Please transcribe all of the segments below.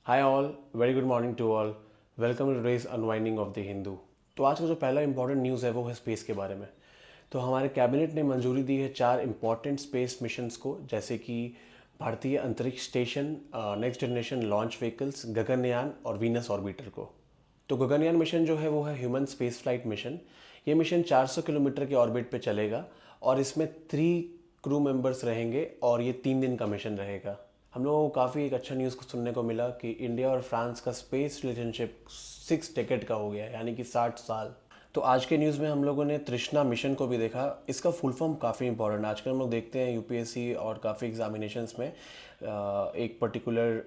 Hi all, very good morning to all. Welcome to today's unwinding of the Hindu. तो आज का जो पहला इंपॉर्टेंट न्यूज़ है वो है स्पेस के बारे में। तो हमारे कैबिनेट ने मंजूरी दी है 4 इंपॉर्टेंट स्पेस मिशंस को, जैसे कि भारतीय अंतरिक्ष station, next generation launch vehicles, Gaganyaan और वीनस ऑर्बिटर को। तो गगनयान मिशन जो है वो है ह्यूमन स्पेस फ्लाइट मिशन। ये मिशन 400 किलोमीटर के ऑर्बिट पे चलेगा और इसमें 3 क्रू मेंबर्स रहेंगे और ये 3 दिन का मिशन रहेगा। हम लोगों को काफ़ी एक अच्छा न्यूज़ को सुनने को मिला कि इंडिया और फ्रांस का स्पेस रिलेशनशिप 6 डेकेड का हो गया है, यानी कि 60 साल। तो आज के न्यूज़ में हम लोगों ने तृष्णा मिशन को भी देखा। इसका फुल फॉर्म काफ़ी इंपॉर्टेंट है। आजकल हम लोग देखते हैं यूपीएससी और काफ़ी एग्जामिनेशंस में एक पर्टिकुलर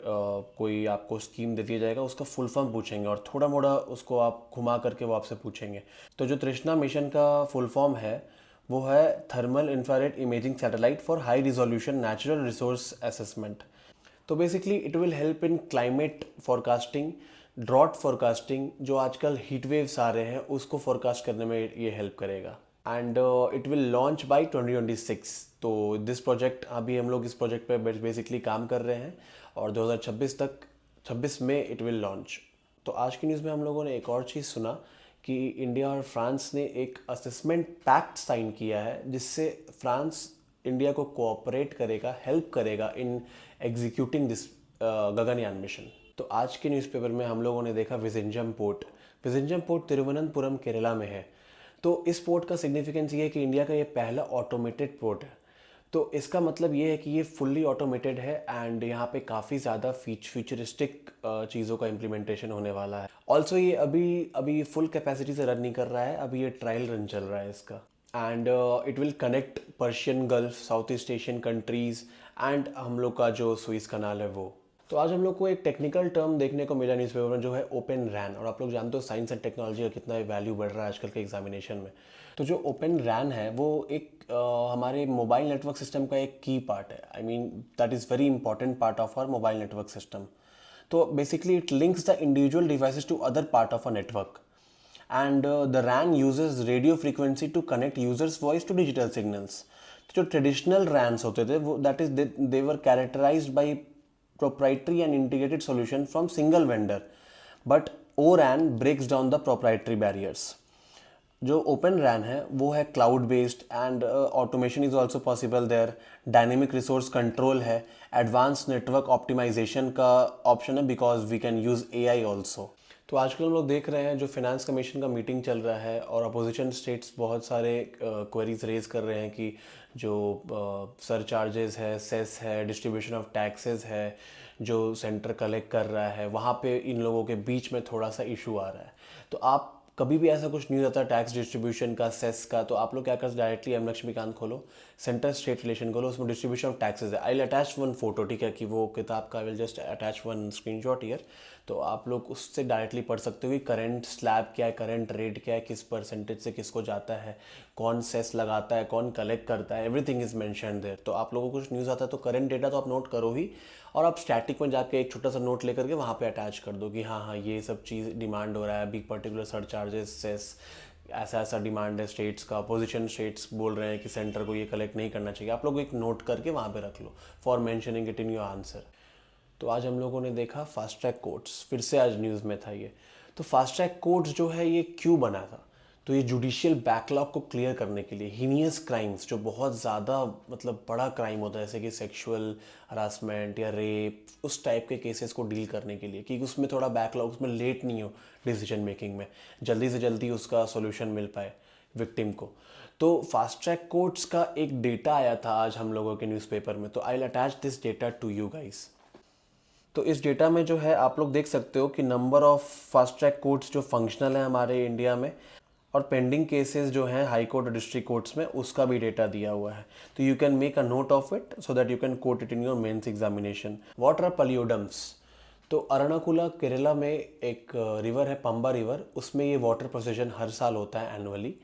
कोई आपको स्कीम दे दिया जाएगा, उसका फुल फॉर्म पूछेंगे और थोड़ा मोड़ा उसको आप घुमा करके वो आपसे पूछेंगे। तो जो तृष्णा मिशन का फुल फॉर्म है वो है thermal infrared imaging satellite for high resolution natural resource assessment. तो basically it will help in climate forecasting, drought forecasting, जो आजकल हीट वेव्स आ रहे हैं उसको फोरकास्ट करने में ये हेल्प करेगा। And it will launch by 2026। तो दिस प्रोजेक्ट, अभी हम लोग इस प्रोजेक्ट पे बेसिकली काम कर रहे हैं और 2026 तक, 26 में इट विल लॉन्च। तो आज की न्यूज़ में हम लोगों ने एक और चीज़ सुना कि इंडिया और फ्रांस ने एक असेसमेंट पैक्ट साइन किया है, जिससे फ्रांस इंडिया को कोऑपरेट करेगा, हेल्प करेगा इन एग्जीक्यूटिंग दिस गगनयान मिशन। तो आज के न्यूज़पेपर में हम लोगों ने देखा विजिंजम पोर्ट। विजिंजम पोर्ट तिरुवनंतपुरम केरला में है। तो इस पोर्ट का सिग्निफिकेंस ये है कि इंडिया का ये पहला ऑटोमेटेड पोर्ट है। तो इसका मतलब ये है कि ये फुल्ली ऑटोमेटेड है एंड यहाँ पे काफ़ी ज़्यादा फ्यूचरिस्टिक चीज़ों का इम्प्लीमेंटेशन होने वाला है। ऑल्सो ये अभी अभी फुल कैपेसिटी से रन नहीं कर रहा है, अभी ये ट्रायल रन चल रहा है इसका। And it will connect Persian gulf, south east Asian countries and हम लोग का जो सुइस कनाल है वो। तो आज हम लोग को एक टेक्निकल टर्म देखने को मिला न्यूज़पेपर में, जो है ओपन रैन। और आप लोग जानते हो साइंस एंड टेक्नोलॉजी का कितना वैल्यू बढ़ रहा है आजकल के एग्जामिनेशन में। तो जो ओपन रैन है वो एक हमारे मोबाइल नेटवर्क सिस्टम का एक की पार्ट है। I mean that is very important part of our mobile network system. तो basically it links the individual devices to other part of a network and the RAN uses radio frequency to connect users voice to digital signals. जो traditional RANs होते थे वो that is they were characterised by proprietary and integrated solution from single vendor, but ORAN breaks down the proprietary barriers. जो open RAN है वो है cloud based and automation is also possible there, dynamic resource control है, advance network optimisation का option है because we can use AI also. तो आजकल हम लोग देख रहे हैं जो फिनेंस कमीशन का मीटिंग चल रहा है और अपोजिशन स्टेट्स बहुत सारे क्वेरीज रेज कर रहे हैं कि जो सर चार्जेस है, सेस है, डिस्ट्रीब्यूशन ऑफ टैक्सेस है जो सेंटर कलेक्ट कर रहा है, वहाँ पे इन लोगों के बीच में थोड़ा सा इशू आ रहा है। तो आप कभी भी ऐसा कुछ न्यूज़ आता है टैक्स डिस्ट्रीब्यूशन का, सेस का, तो आप लोग क्या कर डायरेक्टली एम लक्ष्मीकांत खोलो, सेंटर स्टेट रिलेशन खोलो, उसमें डिस्ट्रीब्यूशन ऑफ टैक्सेस है। आई विल अटैच वन फोटो, ठीक है, कि वो किताब का I will just attach one screenshot here. तो आप लोग उससे डायरेक्टली पढ़ सकते हो कि करंट स्लैब क्या है, करंट रेट क्या है, किस परसेंटेज से किसको जाता है, कौन सेस लगाता है, कौन कलेक्ट करता है, एवरीथिंग इज मेंशन्ड देयर। तो आप लोगों को कुछ न्यूज़ आता है तो करंट डेटा तो आप नोट करो ही, और आप स्टैटिक में जाके एक छोटा सा नोट लेकर के वहाँ पे अटैच कर दो कि हाँ हाँ ये सब चीज़ डिमांड हो रहा है, अभी पर्टिकुलर सर चार्जेस, सेस, ऐसा ऐसा डिमांड है स्टेट्स का, अपोजिशन स्टेट्स बोल रहे हैं कि सेंटर को ये कलेक्ट नहीं करना चाहिए। आप लोग एक नोट करके वहाँ पे रख लो for mentioning it in your answer. तो आज हम लोगों ने देखा फास्ट ट्रैक कोर्ट्स, फिर से आज न्यूज़ में था ये। तो फास्ट ट्रैक कोर्ट्स जो है ये क्यों बना था? तो ये जुडिशियल बैकलॉग को क्लियर करने के लिए, हीनियस क्राइम्स जो बहुत ज़्यादा मतलब बड़ा क्राइम होता है, जैसे कि सेक्सुअल हरासमेंट या रेप, उस टाइप के केसेस को डील करने के लिए, कि उसमें थोड़ा बैकलॉग, उसमें लेट नहीं हो डिसीजन मेकिंग में, जल्दी से जल्दी उसका सोल्यूशन मिल पाए विक्टिम को। तो फास्ट ट्रैक कोर्ट्स का एक डेटा आया था आज हम लोगों के न्यूज़पेपर में, तो I will attach this data to you guys. तो इस डेटा में जो है आप लोग देख सकते हो कि number of fast track courts जो फंक्शनल है हमारे इंडिया में, और पेंडिंग केसेस जो हैं हाई कोर्ट और डिस्ट्रिक्ट कोर्ट्स में, उसका भी डेटा दिया हुआ है। तो you can make a note of it so that you can quote it in your mains examination. What are पलियोडम्स? तो अरणाकुला केरला में एक रिवर है, पंबा रिवर, उसमें ये वाटर प्रोसेशन हर साल होता है एनुअली।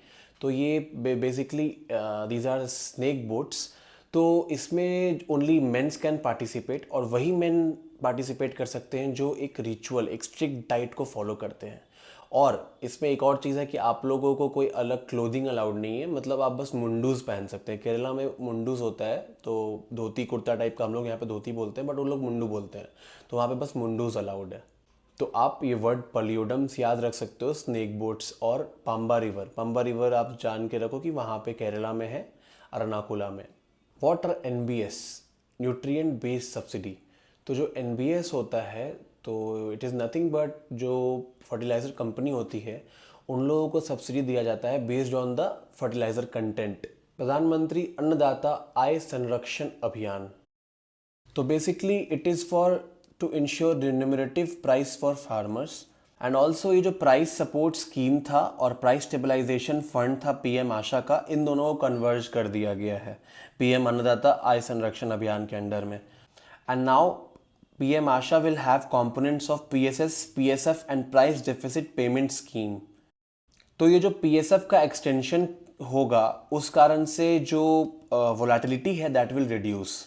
तो ये basically these are snake boats. तो इसमें ओनली मेंस कैन पार्टिसिपेट, और वही मेन पार्टिसिपेट कर सकते हैं जो एक रिचुअल, एक स्ट्रिक्ट डाइट को फॉलो करते हैं। और इसमें एक और चीज़ है कि आप लोगों को कोई अलग क्लोथिंग अलाउड नहीं है, मतलब आप बस मुंडूज पहन सकते हैं। केरला में मुंडूज होता है, तो धोती कुर्ता टाइप का, हम लोग यहाँ पे धोती बोलते हैं बट वो लोग मुंडू बोलते हैं, तो वहाँ पे बस मुंडूज अलाउड है। तो आप ये वर्ड पलियोडम्स याद रख सकते हो, स्नेक बोट्स और पंबा रिवर आप जान के रखो कि वहाँ पे केरला में है, अरनाकुला में। Water NBS, nutrient based subsidy. तो जो एनबीएस होता है, तो इट इज़ नथिंग बट जो फर्टिलाइज़र कंपनी होती है उन लोगों को सब्सिडी दिया जाता है based on the fertiliser content. Pradhan Mantri Annadata Aay Sanrakshan Abhiyan, तो basically it is for to ensure remunerative price for farmers. And also ये जो प्राइस सपोर्ट स्कीम था और प्राइस स्टेबलाइजेशन फंड था पीएम आशा का, इन दोनों को कन्वर्ज कर दिया गया है पीएम अन्नदाता आय संरक्षण अभियान के अंडर में। And now PM Asha will have components of PSS, PSF and price deficit payment scheme. तो ये जो पीएसएफ का एक्सटेंशन होगा उस कारण से जो वोलेटिलिटी है दैट विल रिड्यूस।